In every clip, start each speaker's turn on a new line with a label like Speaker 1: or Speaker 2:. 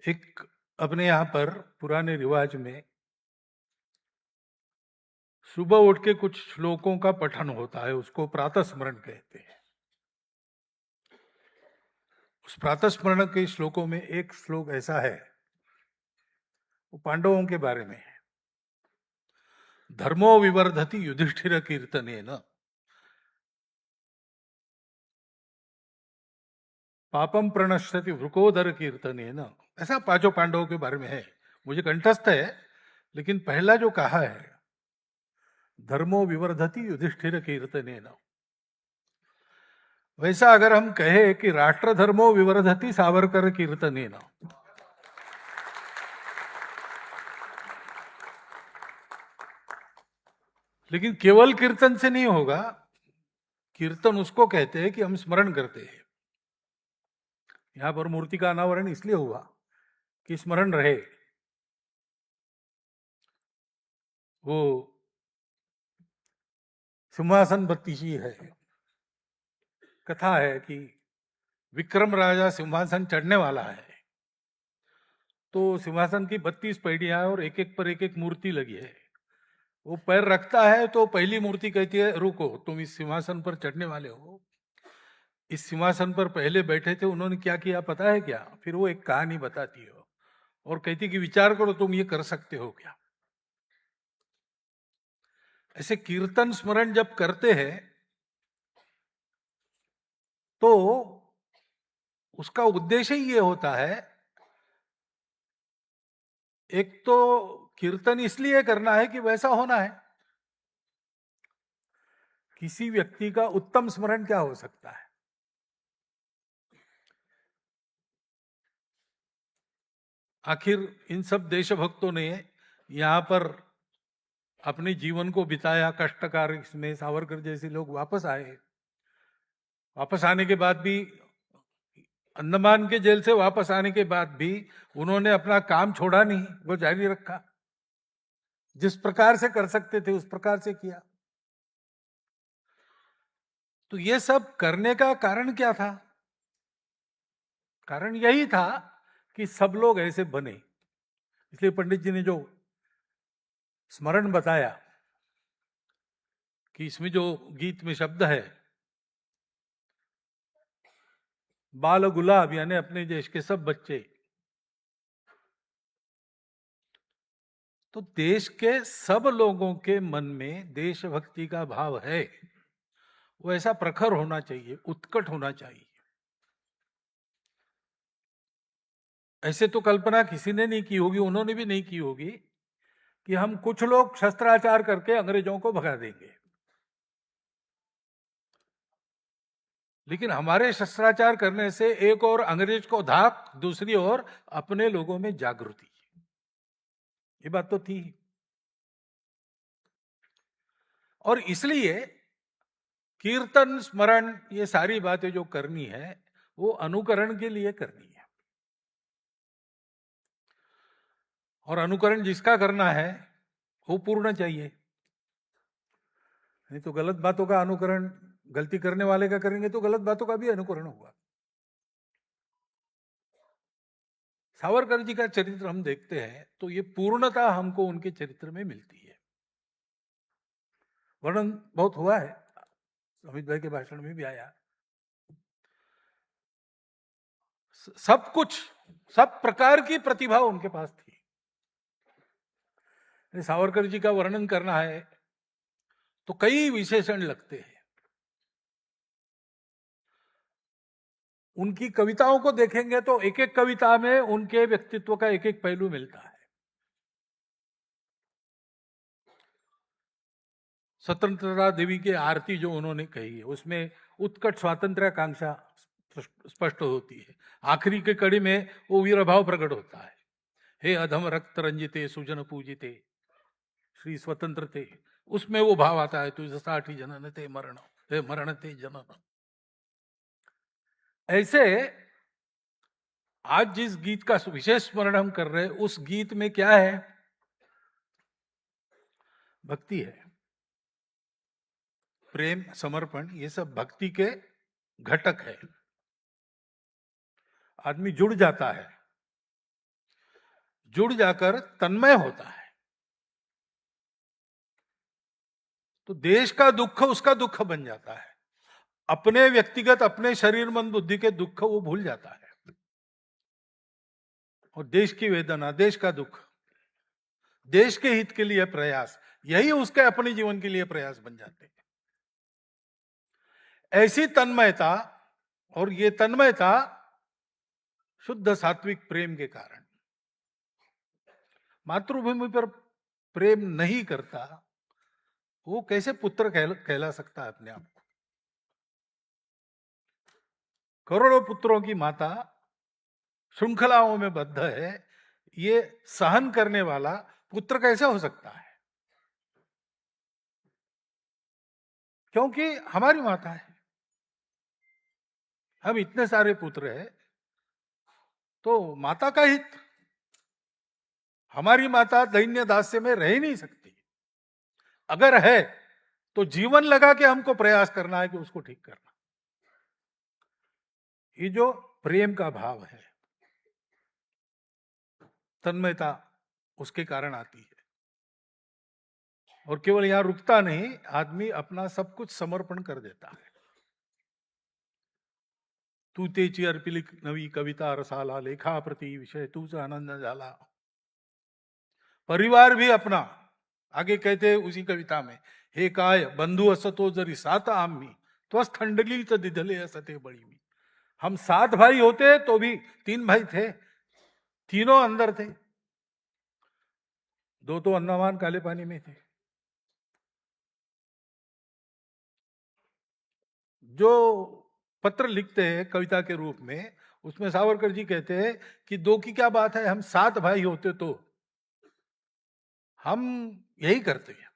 Speaker 1: एक अपने यहाँ पर पुराने रिवाज में सुबह उठ के कुछ श्लोकों का पठन होता है, उसको प्रातः स्मरण कहते हैं। उस प्रातः स्मरण के श्लोकों में एक श्लोक ऐसा है, वो पांडवों के बारे में है। धर्मो विवर्धति युधिष्ठिर कीर्तनेन पापम प्रणश्यति वृकोदर कीर्तनेन। ऐसा पांचों पांडवों के बारे में है, मुझे कंठस्थ है। लेकिन पहला जो कहा है, धर्मो विवर्धति युधिष्ठिर कीर्तनेन, वैसा अगर हम कहे कि राष्ट्र धर्मो विवर्धति सावरकर कीर्तनेन, लेकिन केवल कीर्तन से नहीं होगा। कीर्तन उसको कहते हैं कि हम स्मरण करते हैं। यहां पर मूर्ति का अनावरण इसलिए हुआ कि स्मरण रहे। वो सिंहासन बत्तीसी है। कथा है कि विक्रम राजा सिंहासन चढ़ने वाला है, तो सिंहासन की 32 पैड़ियां और एक एक पर एक एक मूर्ति लगी है। वो पैर रखता है तो पहली मूर्ति कहती है, रुको, तुम इस सिंहासन पर चढ़ने वाले हो। इस सिंहासन पर पहले बैठे थे, उन्होंने क्या किया पता है क्या? फिर वो एक कहानी बताती हो और कहती कि विचार करो, तुम ये कर सकते हो क्या? ऐसे कीर्तन स्मरण जब करते हैं तो उसका उद्देश्य ही ये होता है, एक तो कीर्तन इसलिए करना है कि वैसा होना है। किसी व्यक्ति का उत्तम स्मरण क्या हो सकता है? आखिर इन सब देशभक्तों ने यहां पर अपने जीवन को बिताया कष्टकार में। सावरकर जैसे लोग वापस आए, वापस आने के बाद भी, अंडमान के जेल से वापस आने के बाद भी उन्होंने अपना काम छोड़ा नहीं, वो जारी रखा। जिस प्रकार से कर सकते थे उस प्रकार से किया। तो ये सब करने का कारण क्या था? कारण यही था कि सब लोग ऐसे बने। इसलिए पंडित जी ने जो स्मरण बताया कि इसमें जो गीत में शब्द है, बाल गुलाब, यानी अपने देश के सब बच्चे, तो देश के सब लोगों के मन में देशभक्ति का भाव है। वो ऐसा प्रखर होना चाहिए, उत्कट होना चाहिए। ऐसे तो कल्पना किसी ने नहीं की होगी, उन्होंने भी नहीं की होगी कि हम कुछ लोग शस्त्राचार करके अंग्रेजों को भगा देंगे। लेकिन हमारे शस्त्राचार करने से एक और अंग्रेज को धाक, दूसरी ओर अपने लोगों में जागृति, ये बात तो थी। और इसलिए कीर्तन स्मरण, ये सारी बातें जो करनी है वो अनुकरण के लिए करनी है। और अनुकरण जिसका करना है वो पूर्ण चाहिए। नहीं तो गलत बातों का अनुकरण गलती करने वाले का करेंगे तो गलत बातों का भी अनुकरण होगा। सावरकर जी का चरित्र हम देखते हैं तो ये पूर्णता हमको उनके चरित्र में मिलती है। वर्णन बहुत हुआ है, अमित भाई के भाषण में भी आया। सब कुछ, सब प्रकार की प्रतिभा उनके पास थी। सावरकर जी का वर्णन करना है तो कई विशेषण लगते हैं। उनकी कविताओं को देखेंगे तो एक एक कविता में उनके व्यक्तित्व का एक एक पहलू मिलता है। स्वतंत्रता देवी की आरती जो उन्होंने कही है, उसमें उत्कट स्वातंत्र्य आकांक्षा स्पष्ट होती है। आखिरी के कड़ी में वो वीरभाव प्रकट होता है, हे अधम रक्त रंजिते सुजन पूजिते श्री स्वतंत्र थे। उसमें वो भाव आता है, तुझ साठी जनन ते मरण, हे मरण ते जनन। ऐसे आज जिस गीत का विशेष स्मरण हम कर रहे हैं, उस गीत में क्या है? भक्ति है, प्रेम, समर्पण, ये सब भक्ति के घटक है। आदमी जुड़ जाता है। जुड़ जाकर तन्मय होता है, तो देश का दुख उसका दुख बन जाता है। अपने व्यक्तिगत, अपने शरीर मन बुद्धि के दुख वो भूल जाता है, और देश की वेदना, देश का दुख, देश के हित के लिए प्रयास, यही उसके अपने जीवन के लिए प्रयास बन जाते हैं। ऐसी तन्मयता, और ये तन्मयता शुद्ध सात्विक प्रेम के कारण। मातृभूमि पर प्रेम नहीं करता वो कैसे पुत्र कहला सकता है अपने आप को? करोड़ों पुत्रों की माता श्रृंखलाओं में बद्ध है, ये सहन करने वाला पुत्र कैसे हो सकता है? क्योंकि हमारी माता है, हम इतने सारे पुत्र हैं, तो माता का हित, हमारी माता दैन्य दास्य में रह ही नहीं सकती। अगर है तो जीवन लगा के हमको प्रयास करना है कि उसको ठीक करना। ये जो प्रेम का भाव है, तन्मयता, उसके कारण आती है। और केवल यहां रुकता नहीं, आदमी अपना सब कुछ समर्पण कर देता है। तू तेची अर्पिली नवी कविता रसाला, लेखा प्रति विषय तूच आनंद झाला। परिवार भी अपना, आगे कहते हैं उसी कविता में, हे काय बंधु असतो जरी सात आम्ही त्वस थंडली तो दिधले असते बड़ी मी। हम 7 भाई होते तो भी 3 भाई थे, तीनों अंदर थे, 2 तो अन्नवान काले पानी में थे। जो पत्र लिखते हैं कविता के रूप में, उसमें सावरकर जी कहते हैं कि 2 की क्या बात है, हम 7 भाई होते तो हम यही करते हैं।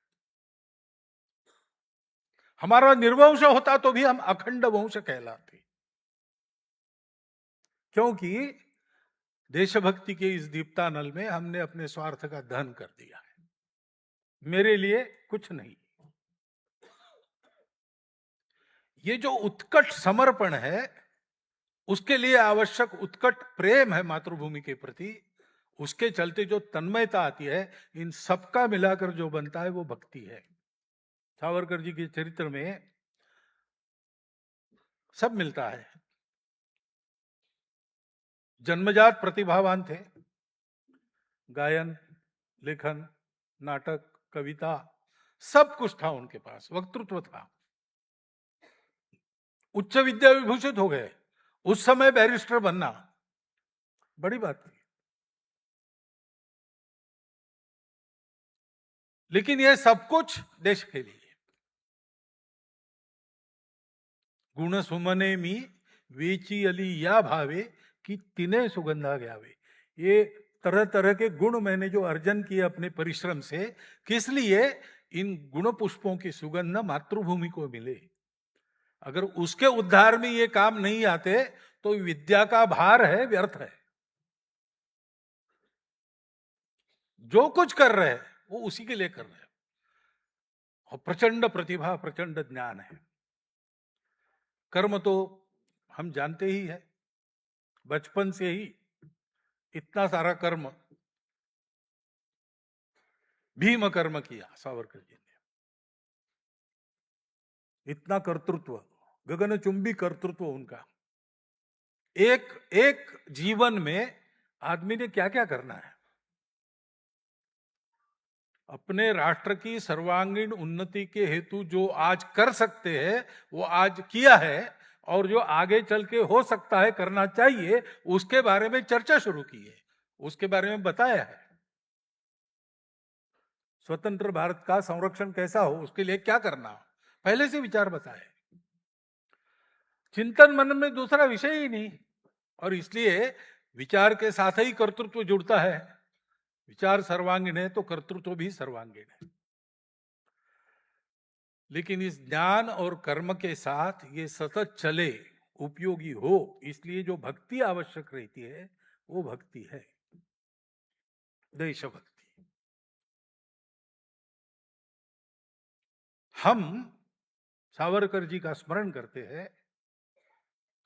Speaker 1: हमारा निर्वंश होता तो भी हम अखंड वंश कहलाते, क्योंकि देशभक्ति के इस दीप्तानल में हमने अपने स्वार्थ का दहन कर दिया है, मेरे लिए कुछ नहीं। ये जो उत्कट समर्पण है, उसके लिए आवश्यक उत्कट प्रेम है मातृभूमि के प्रति, उसके चलते जो तन्मयता आती है, इन सबका मिलाकर जो बनता है वो भक्ति है। सावरकर जी के चरित्र में सब मिलता है। जन्मजात प्रतिभावान थे, गायन, लेखन, नाटक, कविता, सब कुछ था उनके पास, वक्तृत्व था, उच्च विद्या विभूषित हो गए। उस समय बैरिस्टर बनना बड़ी बात थी, लेकिन यह सब कुछ देश के लिए। गुण सुमने मी वेची अली या भावे कि तिने सुगंधा ग्यावे। ये तरह तरह के गुण मैंने जो अर्जन किए अपने परिश्रम से, किस लिए? इन गुण पुष्पों की सुगंध मातृभूमि को मिले। अगर उसके उद्धार में ये काम नहीं आते तो विद्या का भार है, व्यर्थ है। जो कुछ कर रहे हैं वो उसी के लिए कर रहे हैं, और प्रचंड प्रतिभा, प्रचंड ज्ञान है। कर्म तो हम जानते ही है, बचपन से ही इतना सारा कर्म, भीम कर्म किया सावरकर जी ने, इतना कर्तृत्व, गगनचुंबी कर्तृत्व उनका। एक एक जीवन में आदमी ने क्या क्या करना है, अपने राष्ट्र की सर्वांगीण उन्नति के हेतु जो आज कर सकते हैं वो आज किया है, और जो आगे चल के हो सकता है करना चाहिए, उसके बारे में चर्चा शुरू की है, उसके बारे में बताया है। स्वतंत्र भारत का संरक्षण कैसा हो, उसके लिए क्या करना, पहले से विचार बताए। चिंतन मनन में दूसरा विषय ही नहीं, और इसलिए विचार के साथ ही कर्तृत्व जुड़ता है। विचार सर्वांगीण है तो कर्तृत्व भी सर्वांगीण है। लेकिन इस ज्ञान और कर्म के साथ ये सतत चले, उपयोगी हो, इसलिए जो भक्ति आवश्यक रहती है वो भक्ति है, देशभक्ति। हम सावरकर जी का स्मरण करते हैं,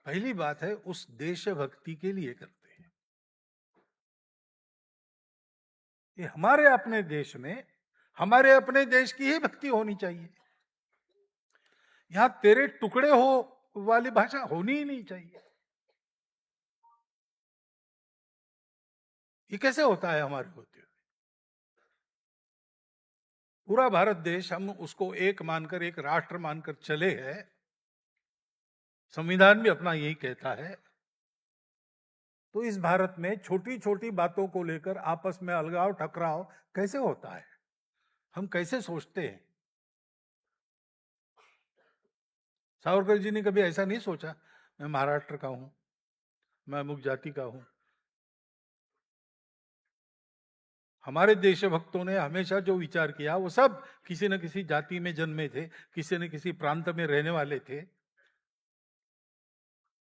Speaker 1: पहली बात है उस देशभक्ति के लिए करते हैं। ये हमारे अपने देश में हमारे अपने देश की ही भक्ति होनी चाहिए। यहां तेरे टुकड़े हो वाली भाषा होनी ही नहीं चाहिए। ये कैसे होता है हमारे होते हुए? पूरा भारत देश हम उसको एक मानकर, एक राष्ट्र मानकर चले हैं। संविधान भी अपना यही कहता है। तो इस भारत में छोटी छोटी बातों को लेकर आपस में अलगाव टकराव कैसे होता है? हम कैसे सोचते हैं? सावरकर जी ने कभी ऐसा नहीं सोचा मैं महाराष्ट्र का हूं, मैं अमुक जाति का हूं। हमारे देशभक्तों ने हमेशा जो विचार किया वो सब किसी न किसी जाति में जन्मे थे, किसी न किसी प्रांत में रहने वाले थे,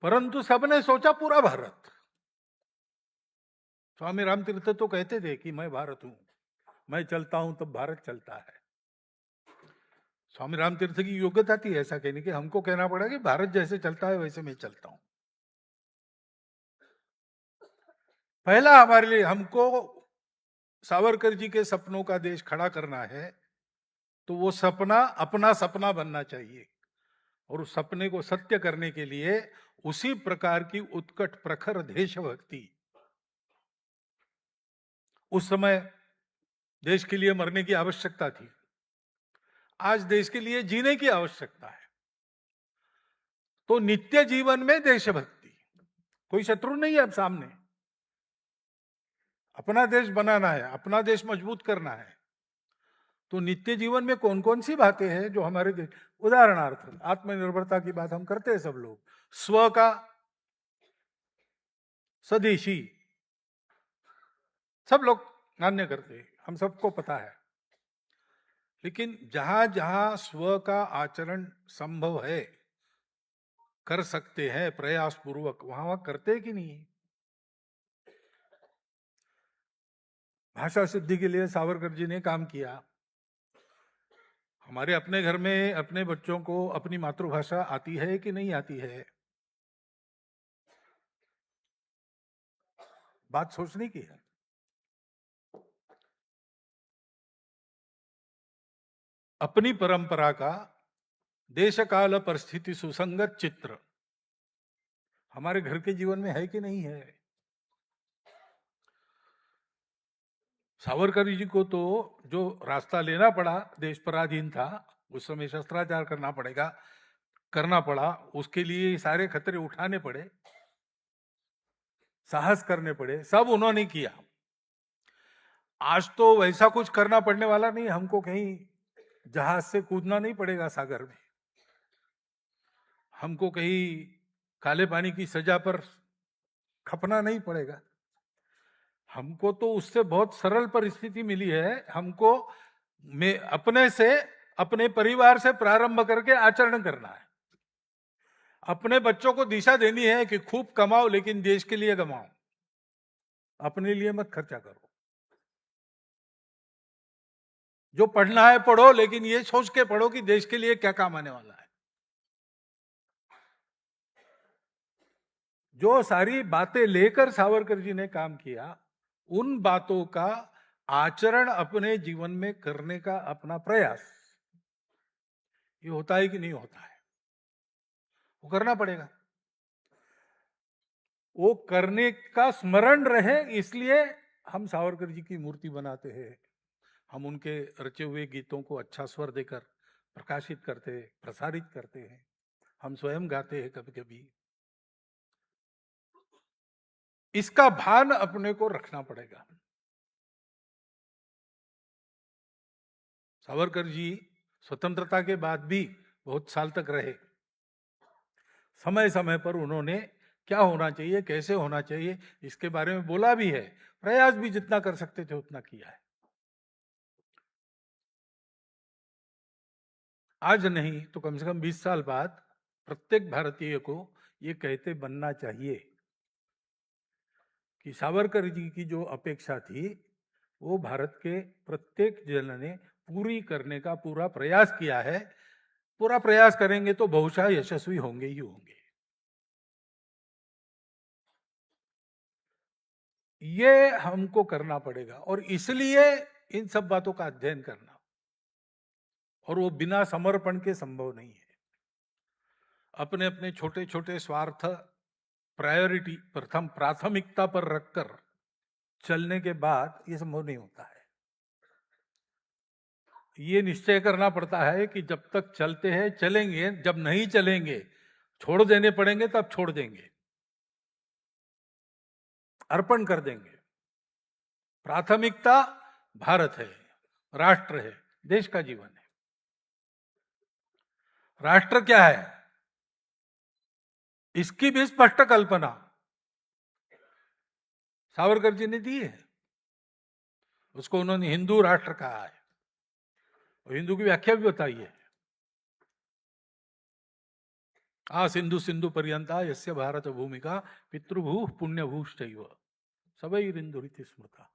Speaker 1: परंतु सबने सोचा पूरा भारत। स्वामी रामतीर्थ तो कहते थे कि मैं भारत हूं, मैं चलता हूं तब भारत चलता है। स्वामी रामतीर्थ की योग्यता थी ऐसा कहने की, हमको कहना पड़ा कि भारत जैसे चलता है वैसे मैं चलता हूं। पहला हमारे लिए हमको सावरकर जी के सपनों का देश खड़ा करना है, तो वो सपना अपना सपना बनना चाहिए। और उस सपने को सत्य करने के लिए उसी प्रकार की उत्कट प्रखर देशभक्ति, उस समय देश के लिए मरने की आवश्यकता थी, आज देश के लिए जीने की आवश्यकता है। तो नित्य जीवन में देशभक्ति, कोई शत्रु नहीं है अब सामने। अपना देश बनाना है, अपना देश मजबूत करना है। तो नित्य जीवन में कौन कौन सी बातें हैं जो हमारे देश, उदाहरणार्थ आत्मनिर्भरता की बात हम करते हैं सब लोग, स्व का, स्वदेशी, सब लोग मान्य करते हैं, हम सबको पता है। लेकिन जहां जहां स्व का आचरण संभव है, कर सकते हैं प्रयास पूर्वक, वहां वहां करते कि नहीं? भाषा शुद्धि के लिए सावरकर जी ने काम किया। हमारे अपने घर में अपने बच्चों को अपनी मातृभाषा आती है कि नहीं आती है? बात सोचने की है। अपनी परंपरा का देश काल परिस्थिति सुसंगत चित्र हमारे घर के जीवन में है कि नहीं है? सावरकर जी को तो जो रास्ता लेना पड़ा, देश पराधीन था, उस समय शस्त्राचार करना पड़ा, उसके लिए सारे खतरे उठाने पड़े, साहस करने पड़े, सब उन्होंने किया। आज तो वैसा कुछ करना पड़ने वाला नहीं, हमको कहीं जहाज से कूदना नहीं पड़ेगा सागर में, हमको कहीं काले पानी की सजा पर खपना नहीं पड़ेगा। हमको तो उससे बहुत सरल परिस्थिति मिली है। हमको अपने से, अपने परिवार से प्रारंभ करके आचरण करना है। अपने बच्चों को दिशा देनी है कि खूब कमाओ लेकिन देश के लिए कमाओ, अपने लिए मत खर्चा करो। जो पढ़ना है पढ़ो, लेकिन ये सोच के पढ़ो कि देश के लिए क्या काम आने वाला है। जो सारी बातें लेकर सावरकर जी ने काम किया, उन बातों का आचरण अपने जीवन में करने का अपना प्रयास, ये होता है कि नहीं होता है? वो करना पड़ेगा। वो करने का स्मरण रहे, इसलिए हम सावरकर जी की मूर्ति बनाते हैं, हम उनके रचे हुए गीतों को अच्छा स्वर देकर प्रकाशित करते, प्रसारित करते हैं, हम स्वयं गाते हैं कभी कभी। इसका भान अपने को रखना पड़ेगा। सावरकर जी स्वतंत्रता के बाद भी बहुत साल तक रहे। समय समय पर उन्होंने क्या होना चाहिए, कैसे होना चाहिए, इसके बारे में बोला भी है, प्रयास भी जितना कर सकते थे उतना किया है। आज नहीं तो कम से कम 20 साल बाद प्रत्येक भारतीय को ये कहते बनना चाहिए कि सावरकर जी की जो अपेक्षा थी वो भारत के प्रत्येक जन ने पूरी करने का पूरा प्रयास किया है। पूरा प्रयास करेंगे तो बहुशः यशस्वी होंगे ही होंगे। ये हमको करना पड़ेगा, और इसलिए इन सब बातों का अध्ययन करना, और वो बिना समर्पण के संभव नहीं है। अपने अपने छोटे छोटे स्वार्थ प्रायोरिटी प्रथम प्राथमिकता पर रखकर चलने के बाद ये संभव नहीं होता है। ये निश्चय करना पड़ता है कि जब तक चलते हैं चलेंगे, जब नहीं चलेंगे छोड़ देने पड़ेंगे, तब छोड़ देंगे, अर्पण कर देंगे। प्राथमिकता भारत है, राष्ट्र है, देश का जीवन है। राष्ट्र क्या है, इसकी भी स्पष्ट कल्पना सावरकर जी ने दी है। उसको उन्होंने हिंदू राष्ट्र कहा है, और हिंदू की व्याख्या भी बताई है। आ सिंधु सिंधु पर्यंता यस्य भारत भूमिका पितृभू पुण्यभूश्चैव सबैरिंदुरिति स्मृता।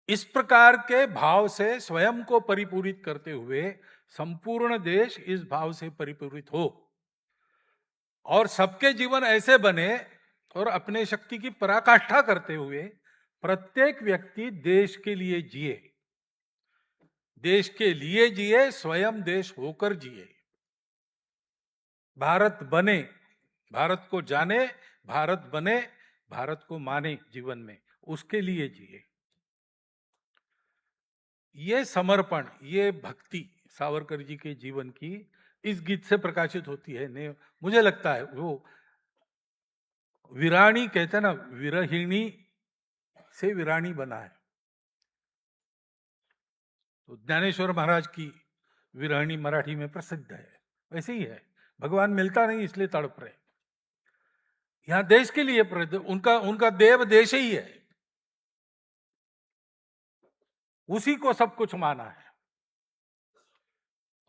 Speaker 1: इस प्रकार के भाव से स्वयं को परिपूरित करते हुए संपूर्ण देश इस भाव से परिपूरित हो, और सबके जीवन ऐसे बने, और अपने शक्ति की पराकाष्ठा करते हुए प्रत्येक व्यक्ति देश के लिए जिए, देश के लिए जिए, स्वयं देश होकर जिए। भारत बने, भारत को जाने, भारत बने, भारत को माने जीवन में, उसके लिए जिए। ये समर्पण, ये भक्ति सावरकर जी के जीवन की इस गीत से प्रकाशित होती है। ने मुझे लगता है वो वीराणी कहते हैं ना, विरहिणी से वीराणी बना है। तो ज्ञानेश्वर महाराज की विरहिणी मराठी में प्रसिद्ध है, वैसे ही है। भगवान मिलता नहीं इसलिए तड़प रहे। यहां देश के लिए उनका देव देश ही है, उसी को सब कुछ माना है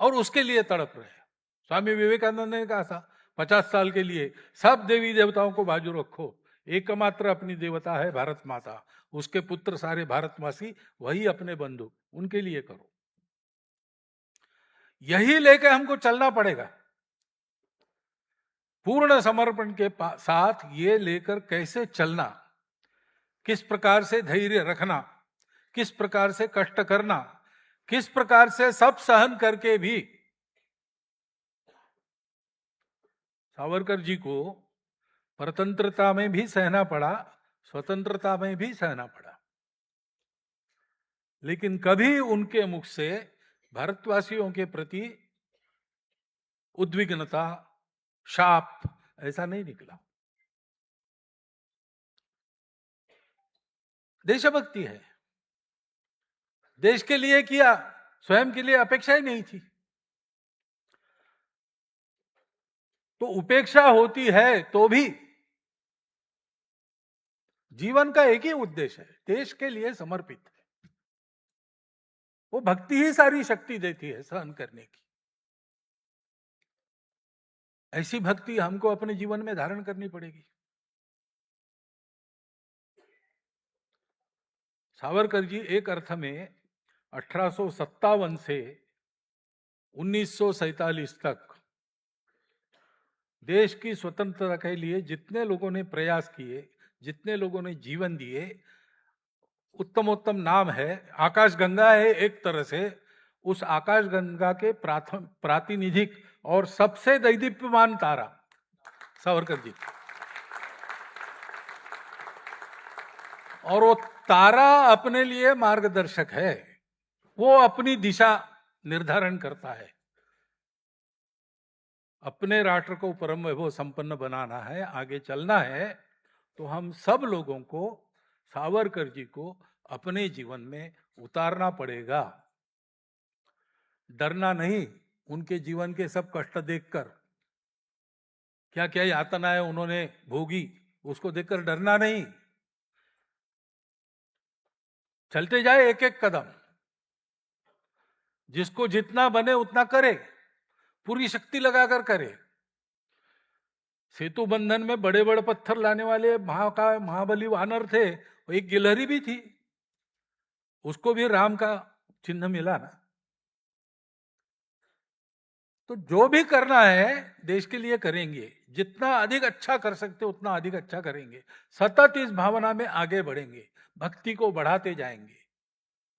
Speaker 1: और उसके लिए तड़प रहे। स्वामी विवेकानंद ने कहा था 50 साल के लिए सब देवी देवताओं को बाजू रखो, एकमात्र अपनी देवता है भारत माता, उसके पुत्र सारे भारतवासी, वही अपने बंधु, उनके लिए करो। यही लेकर हमको चलना पड़ेगा, पूर्ण समर्पण के साथ ये लेकर कैसे चलना, किस प्रकार से धैर्य रखना, किस प्रकार से कष्ट करना, किस प्रकार से सब सहन करके भी। सावरकर जी को परतंत्रता में भी सहना पड़ा, स्वतंत्रता में भी सहना पड़ा, लेकिन कभी उनके मुख से भारतवासियों के प्रति उद्विग्नता, शाप ऐसा नहीं निकला। देशभक्ति है, देश के लिए किया, स्वयं के लिए अपेक्षा ही नहीं थी। तो उपेक्षा होती है तो भी जीवन का एक ही उद्देश्य है, देश के लिए समर्पित है। वो भक्ति ही सारी शक्ति देती है सहन करने की। ऐसी भक्ति हमको अपने जीवन में धारण करनी पड़ेगी। सावरकर जी एक अर्थ में 1857 से 1947 तक देश की स्वतंत्रता के लिए जितने लोगों ने प्रयास किए, जितने लोगों ने जीवन दिए, उत्तमोत्तम नाम है। आकाश गंगा है एक तरह से, उस आकाश गंगा के प्रातिनिधिक और सबसे दैदीप्यमान तारा सावरकर जी, और वो तारा अपने लिए मार्गदर्शक है, वो अपनी दिशा निर्धारण करता है। अपने राष्ट्र को परम वैभव संपन्न बनाना है, आगे चलना है, तो हम सब लोगों को सावरकर जी को अपने जीवन में उतारना पड़ेगा। डरना नहीं, उनके जीवन के सब कष्ट देखकर, क्या क्या यातनाएं उन्होंने भोगी, उसको देखकर डरना नहीं। चलते जाए एक एक कदम, जिसको जितना बने उतना करे, पूरी शक्ति लगाकर करे। सेतु बंधन में बड़े बड़े पत्थर लाने वाले महाबली वानर थे, एक गिलहरी भी थी, उसको भी राम का चिन्ह मिला ना। तो जो भी करना है देश के लिए करेंगे, जितना अधिक अच्छा कर सकते उतना अधिक अच्छा करेंगे, सतत इस भावना में आगे बढ़ेंगे, भक्ति को बढ़ाते जाएंगे,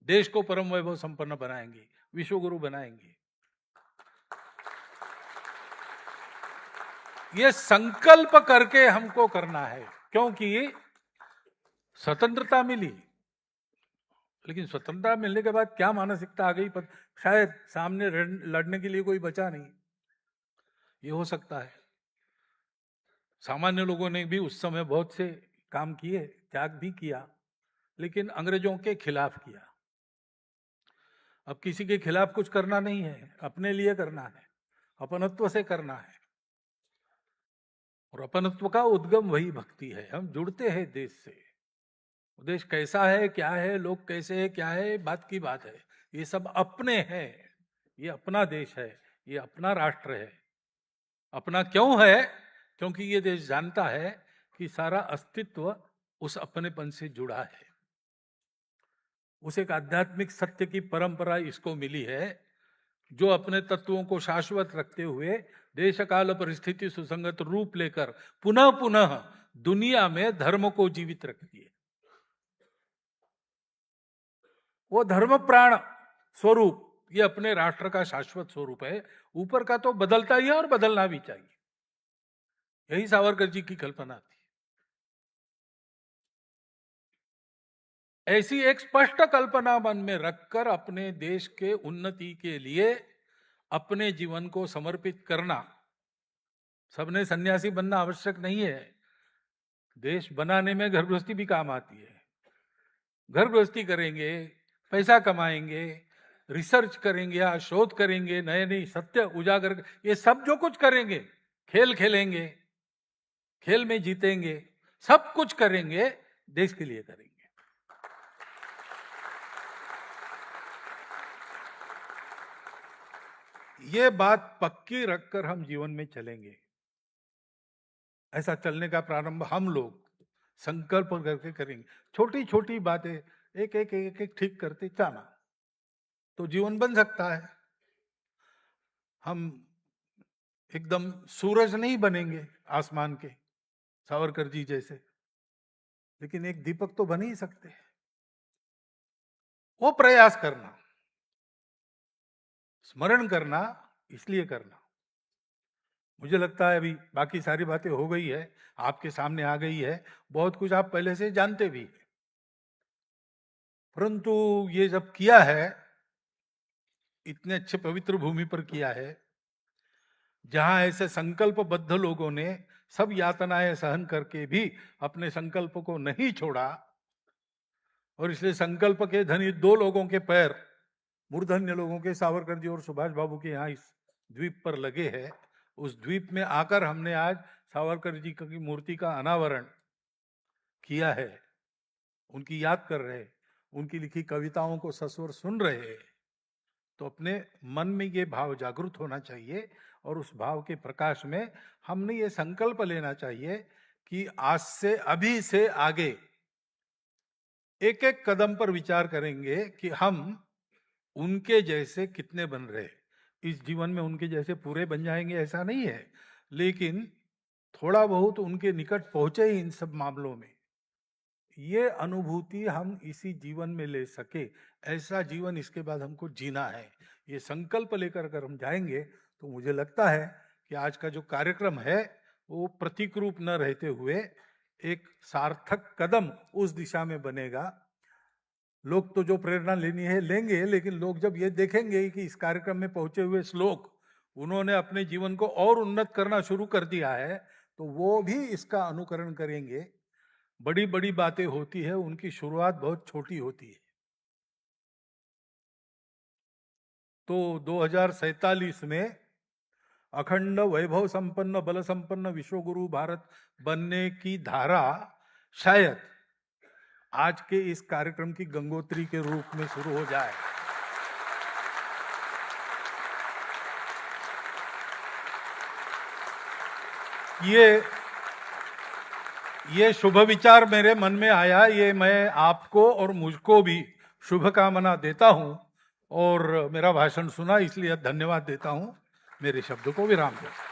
Speaker 1: देश को परम वैभव संपन्न बनाएंगे, विश्वगुरु बनाएंगे। ये संकल्प करके हमको करना है, क्योंकि स्वतंत्रता मिली, लेकिन स्वतंत्रता मिलने के बाद क्या मानसिकता आ गई, शायद सामने लड़ने के लिए कोई बचा नहीं। ये हो सकता है। सामान्य लोगों ने भी उस समय बहुत से काम किए, त्याग भी किया, लेकिन अंग्रेजों के खिलाफ किया। अब किसी के खिलाफ कुछ करना नहीं है, अपने लिए करना है, अपनत्व से करना है। और अपनत्व का उद्गम वही भक्ति है। हम जुड़ते हैं देश से, देश कैसा है, क्या है, लोग कैसे है, क्या है, बात की बात है। ये सब अपने हैं, ये अपना देश है, ये अपना राष्ट्र है। अपना क्यों है? क्योंकि ये देश जानता है कि सारा अस्तित्व उस अपनेपन से जुड़ा है। उस एक आध्यात्मिक सत्य की परंपरा इसको मिली है, जो अपने तत्वों को शाश्वत रखते हुए देश काल परिस्थिति सुसंगत रूप लेकर पुनः पुनः दुनिया में धर्म को जीवित रखती है। वो धर्म प्राण स्वरूप ये अपने राष्ट्र का शाश्वत स्वरूप है। ऊपर का तो बदलता ही है और बदलना भी चाहिए। यही सावरकर जी की कल्पना थी। ऐसी एक स्पष्ट कल्पना मन में रखकर अपने देश के उन्नति के लिए अपने जीवन को समर्पित करना। सबने सन्यासी बनना आवश्यक नहीं है। देश बनाने में घर गृहस्थी भी काम आती है। घर गृहस्थी करेंगे, पैसा कमाएंगे, रिसर्च करेंगे या शोध करेंगे, नए नए सत्य उजागर, ये सब जो कुछ करेंगे, खेल खेलेंगे, खेल में जीतेंगे, सब कुछ करेंगे, देश के लिए करेंगे। ये बात पक्की रखकर हम जीवन में चलेंगे। ऐसा चलने का प्रारंभ हम लोग संकल्प करके करेंगे। छोटी छोटी बातें एक एक एक एक ठीक करते जाना तो जीवन बन सकता है। हम एकदम सूरज नहीं बनेंगे आसमान के, सावरकर जी जैसे, लेकिन एक दीपक तो बन ही सकते हैं। वो प्रयास करना, स्मरण करना, इसलिए करना। मुझे लगता है अभी बाकी सारी बातें हो गई है, आपके सामने आ गई है, बहुत कुछ आप पहले से जानते भी, परंतु ये जब किया है, इतने अच्छे पवित्र भूमि पर किया है, जहां ऐसे संकल्पबद्ध लोगों ने सब यातनाएं सहन करके भी अपने संकल्प को नहीं छोड़ा, और इसलिए संकल्प के धनी दो लोगों के पैर, मूर्धन्य लोगों के, सावरकर जी और सुभाष बाबू के यहाँ इस द्वीप पर लगे हैं। उस द्वीप में आकर हमने आज सावरकर जी की मूर्ति का अनावरण किया है, उनकी याद कर रहे, उनकी लिखी कविताओं को सस्वर सुन रहे हैं। तो अपने मन में ये भाव जागृत होना चाहिए, और उस भाव के प्रकाश में हमने ये संकल्प लेना चाहिए कि आज से, अभी से आगे एक एक कदम पर विचार करेंगे कि हम उनके जैसे कितने बन रहे। इस जीवन में उनके जैसे पूरे बन जाएंगे ऐसा नहीं है, लेकिन थोड़ा बहुत उनके निकट पहुंचे ही इन सब मामलों में। ये अनुभूति हम इसी जीवन में ले सके, ऐसा जीवन इसके बाद हमको जीना है। ये संकल्प लेकर अगर हम जाएंगे तो मुझे लगता है कि आज का जो कार्यक्रम है वो प्रतीक रूप न रहते हुए एक सार्थक कदम उस दिशा में बनेगा। लोग तो जो प्रेरणा लेनी है लेंगे, लेकिन लोग जब ये देखेंगे कि इस कार्यक्रम में पहुंचे हुए श्लोक उन्होंने अपने जीवन को और उन्नत करना शुरू कर दिया है, तो वो भी इसका अनुकरण करेंगे। बड़ी बड़ी बातें होती है, उनकी शुरुआत बहुत छोटी होती है। तो 2047 में अखंड वैभव संपन्न बल संपन्न विश्वगुरु भारत बनने की धारा शायद आज के इस कार्यक्रम की गंगोत्री के रूप में शुरू हो जाए। ये शुभ विचार मेरे मन में आया, ये मैं आपको और मुझको भी शुभकामना देता हूं, और मेरा भाषण सुना इसलिए धन्यवाद देता हूं। मेरे शब्दों को विराम देता हूं।